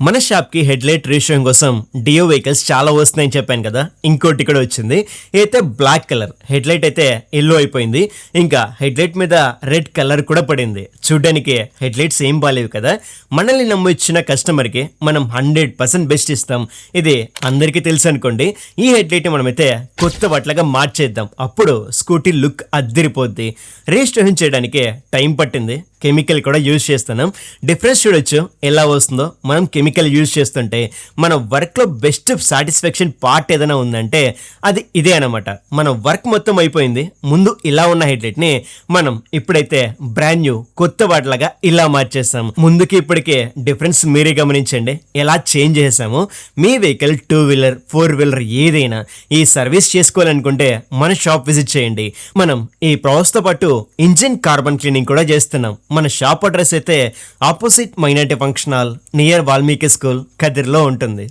మన షాప్కి హెడ్లైట్ రీషోయింగ్ కోసం డియో వెహికల్స్ చాలా వస్తున్నాయని చెప్పాను కదా. ఇంకోటి కూడా వచ్చింది. అయితే బ్లాక్ కలర్ హెడ్లైట్ అయితే ఎల్లో అయిపోయింది. ఇంకా హెడ్లైట్ మీద రెడ్ కలర్ కూడా పడింది. చూడ్డానికి హెడ్లైట్స్ ఏం బాగాలేవు కదా. మనల్ని నమ్ము ఇచ్చిన కస్టమర్కి మనం 100% బెస్ట్ ఇస్తాం. ఇది అందరికీ తెలుసు అనుకోండి. ఈ హెడ్లైట్ మనమైతే కొత్త వాటిలాగా మార్చేద్దాం. అప్పుడు స్కూటీ లుక్ అద్దరిపోద్ది. రిజిస్ట్రేషన్ చేయడానికి టైం పట్టింది. కెమికల్ కూడా యూజ్ చేస్తున్నాం. డిఫరెన్స్ చూడొచ్చు ఎలా వస్తుందో. మనం కెమికల్ యూజ్ చేస్తుంటే మన వర్క్లో బెస్ట్ సాటిస్ఫాక్షన్ పార్ట్ ఏదైనా ఉందంటే అది ఇదే అనమాట. మన వర్క్ మొత్తం అయిపోయింది. ముందు ఇలా ఉన్న హెడ్లైట్ని మనం ఇప్పుడైతే బ్రాండ్ న్యూ కొత్త వాటిలాగా ఇలా మార్చేస్తాం. ముందుకి ఇప్పటికే డిఫరెన్స్ మీరే గమనించండి ఎలా చేంజ్ చేసాము. మీ వెహికల్ 2 వీలర్ 4 వీలర్ ఏదైనా ఈ సర్వీస్ చేసుకోవాలనుకుంటే మన షాప్ విజిట్ చేయండి. మనం ఈ ప్రాసెస్తో పాటు ఇంజిన్ కార్బన్ క్లీనింగ్ కూడా చేస్తున్నాం. మన షాప్ అడ్రస్ అయితే opposite minority function hall near Valmiki school, కదిర్లో ఉంటుంది.